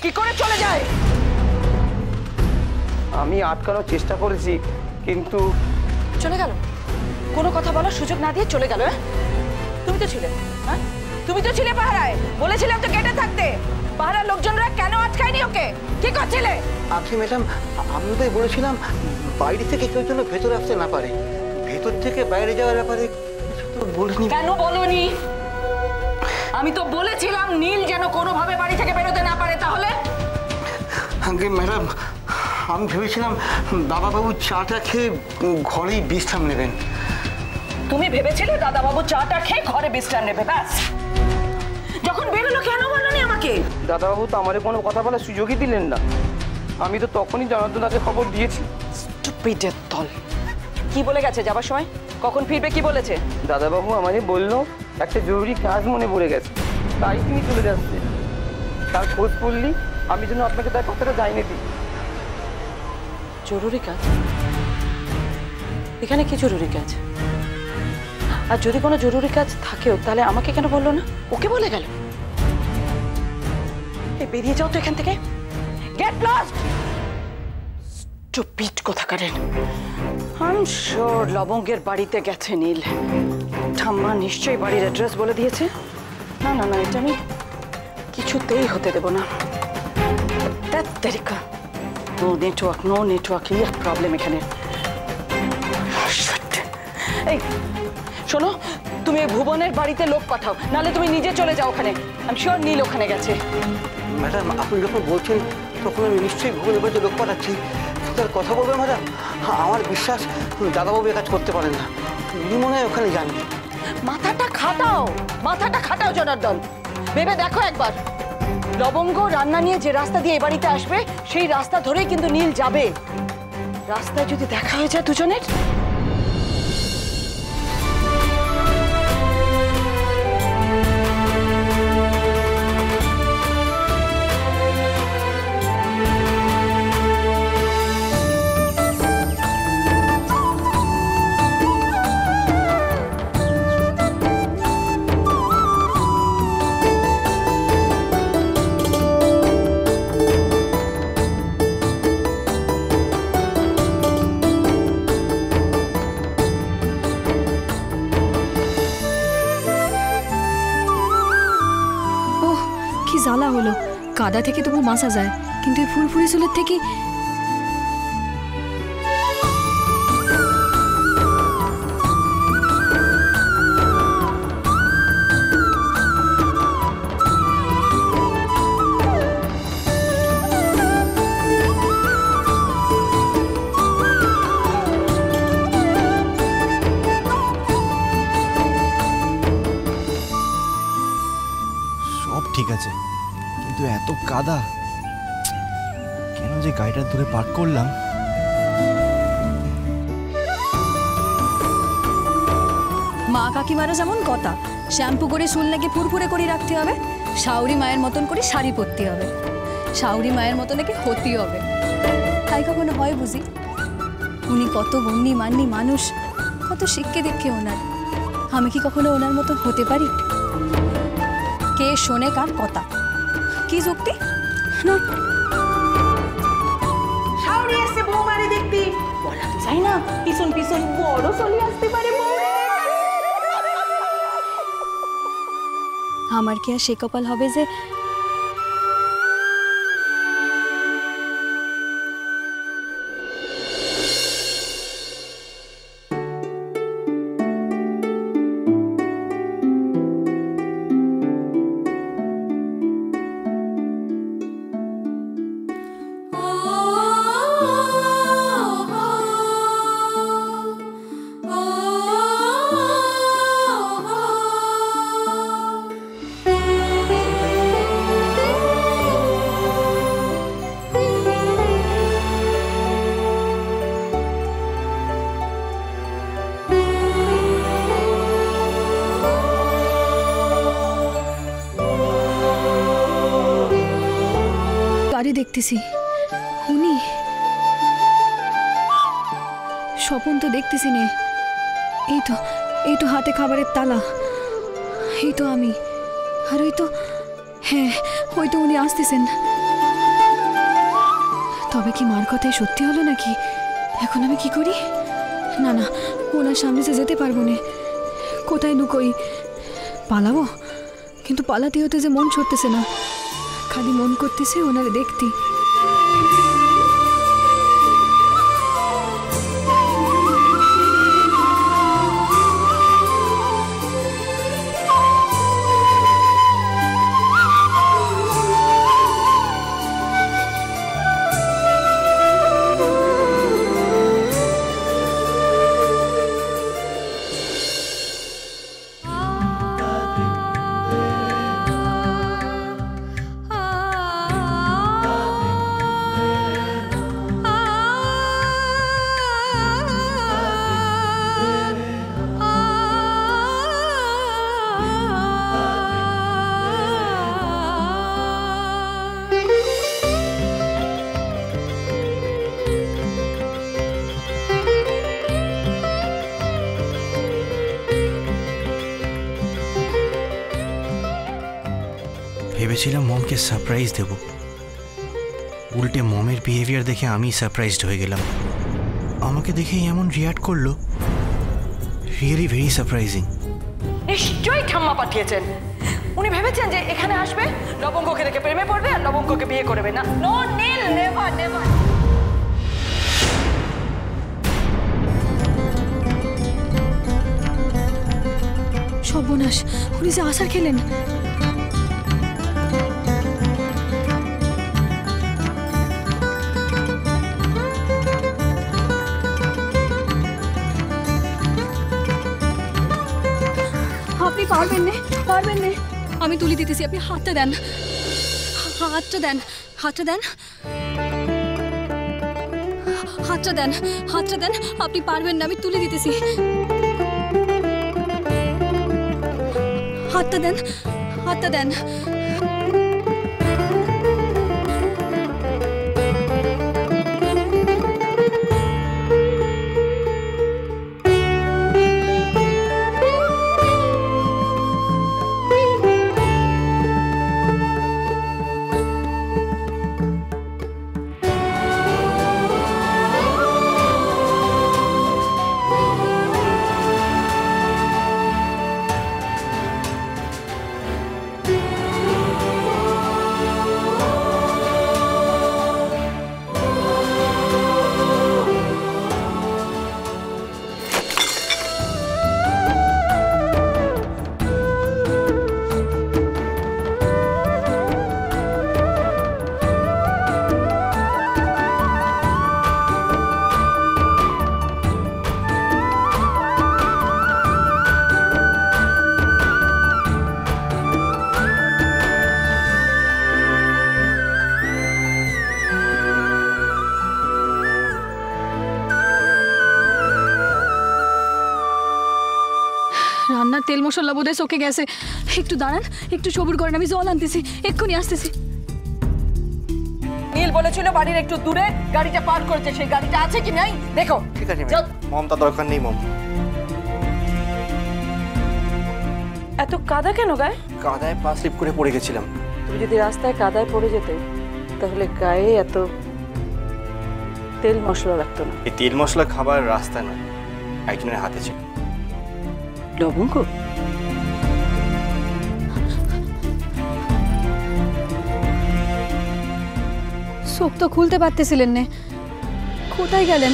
কি করে চলে যায়? আমি আটকানোর চেষ্টা করেছি, কিন্তু চলে গেল। কোনো কথা বলার সুযোগ না দিয়ে চলে গেল। তুমি তো ছিলে, হ্যাঁ তুমি তো ছিলে পাহারায়। বলেছিলাম তো গেটে থাকতে। পাহারার লোকজনরা কেন আটকায়নি ওকে? কি করছিলে? আচ্ছা ম্যাডাম, আমি তো বলেছিলাম বাইরে থেকে কেউ যেন ভেতরে আসতে না পারে, ভেতর থেকে বাইরে যাওয়ার ব্যাপারে কিছু তো বলিনি। কেন বলনি? আমি তো বলেছিলাম নীল যেন কোনোভাবে বাড়ি থেকে বেরোতে না পারে। তাহলে আগে ম্যাডাম, আমি ভেবেছিলাম দাদাবাবু চাটা খেয়ে ঘরেই বিশ্রাম নেবেন। তুমি ভেবেছিলে দাদাবাবু চাটা খেয়ে ঘরে বিশ্রাম নেবে? ব্যাস। যখন বেরোলো কেন বলনি আমাকে? দাদাবাবু তো আমারে কোনো কথা বলার সুযোগই দিলেন না। আমি তো তখনই জনার্দনদাকে খবর দিয়েছি। স্টুপিডের দল। কি বলে গেছে যাবার সময়? কখন ফিরবে কি বলেছে? দাদাবাবু আমাকে বললো একটা জরুরি কাজ মনে পড়ে গেছে, তাই তিনি চলে যাচ্ছে। তার খোঁজ করলি আমি যেন আপনাকে তার কথাটা জানিয়ে দিই। জরুরি কাজ? এখানে কি জরুরি কাজ? আর যদি কোনো জরুরি কাজ থাকেও তাহলে আমাকে কেন বললো না? ওকে বলে গেল। এই বেরিয়ে যাও তো এখান থেকে। Get lost. স্টুপিড কোথাকারের। আই এম শিওর লবঙ্গের বাড়িতে গেছে নীল। ঠাম্মা নিশ্চয়ই বাড়ির অ্যাড্রেস বলে দিয়েছে। না না না, এটা আমি কিছুতেই হতে দেব না। তেরিকা, নো নেটওয়ার্ক, এই প্রবলেম এখানে। এই শোনো, তুমি ভুবনের বাড়িতে লোক পাঠাও, নাহলে তুমি নিজে চলে যাও ওখানে। আমি শিওর নীল ওখানে গেছে। ম্যাডাম, আপনি যখন বলছেন তখন আমি নিশ্চয়ই ভুবনের বাড়িতে লোক পাঠাচ্ছি। তার কথা বলবেন ম্যাডাম? আমার বিশ্বাস দাদাবাবু কাজ করতে পারেন না, উনি মনে হয় ওখানে যান। মাথাটা খাটাও জনার্দন। ভেবে দেখো একবার, লবঙ্গ রান্না নিয়ে যে রাস্তা দিয়ে এই বাড়িতে আসবে সেই রাস্তা ধরেই কিন্তু নীল যাবে। রাস্তায় যদি দেখা হয়ে যায় দুজনের, জ্বালা হলো। কাদা থেকে তবু বাঁচা যায়, কিন্তু এই ফুরফুরি চুলের থেকে সব ঠিক আছে, কিন্তু এত কাদা কেন যে গাড়িটা ধরে পার্ক করলাম। মা কাকিমারা যেমন কথা, শ্যাম্পু করে চুল নাকি ফুরফুরে করে রাখতে হবে, শাওরি মায়ের মতন করে শাড়ি পরতে হবে, শাওরি মায়ের মতো নাকি হতে হবে। তাই কখনো হয় বুঝি? উনি কত গণ্যি মান্যি মানুষ, কত শিক্ষে দীক্ষে ওনার। আমি কি কখনো ওনার মতন হতে পারি? কে শোনে কার কথা? কি যুক্তি না? শাওরি এসে বৌমারে দেখতে বলা তো যায় না, পিছন পিছন বড় চলে আসতে পারে। আমার কি আর সে কপাল হবে যে দেখতেছি উনি স্বপন তো দেখতেছি নে। এই তো হাতে খাবারের তালা, এই তো আমি, আর ওই তো হ্যাঁ ওই তো উনি আসতেছেন। তবে কি মার কথাই সত্যি হলো নাকি? এখন আমি কি করি? না না, ওনার সামনে যে যেতে পারবো না। কোথায় লুকোই? পালাবো, কিন্তু পালাতে হতে যে মন ছড়তেছে না, খালি মন করতেছে ওনারে দেখতে। ভেবেছিলাম মমকে সারপ্রাইজ দেব, উল্টে মমের বিহেভিয়ার দেখে আমি সারপ্রাইজড হয়ে গেলাম। আমাকে দেখে এমন রিয়াক্ট করলো, রিয়েলি ভেরি সারপ্রাইজিং। নিশ্চয়ই ঠাম্মা পাঠিয়েছেন। উনি ভেবেছেন যে এখানে আসবে, লবঙ্গকে দেখে প্রেমে পড়বে আর লবঙ্গকে বিয়ে করবে। না, নো নীল, নেভার নেভার। সর্বনাশ, উনি যে আসার খেলেন। আপনি পারবেন না, পারবেন না। আমি তুলে দিতেছি, আপনি হাতটা দেন, হাতটা দেন, হাতটা দেন, হাতটা দেন, হাতটা দেন। আপনি পারবেন না, আমি তুলে দিতেছি। হাতটা দেন, হাতটা দেন। রান্নার তেল মশলা বোধহয় চোখে গেছে। একটু দাঁড়ান, একটু সবুর করেন, আমি জল আনতেছি, এক্ষুনি আসতেছি। নীল বলেছিল বাড়ির একটু দূরে গাড়িটা পার্ক করেছে, সেই গাড়িটা আছে কি নাই দেখো। ঠিক আছে মম, তা দরকার নেই মম। এত কাদা কেন গায়ে? কাদায় পা স্লিপ করে পড়ে গেছিলাম। তুমি যদি রাস্তায় কাদায় পড়ে যেতে তাহলে গায়ে এত তেল মশলা লাগতো না। এই তেল মশলা খাবার রাস্তা নয়, একজনের হাতে ছিল। লবঙ্গ? চোখ তো খুলতে পারতেছিলেন না, কোথায় গেলেন?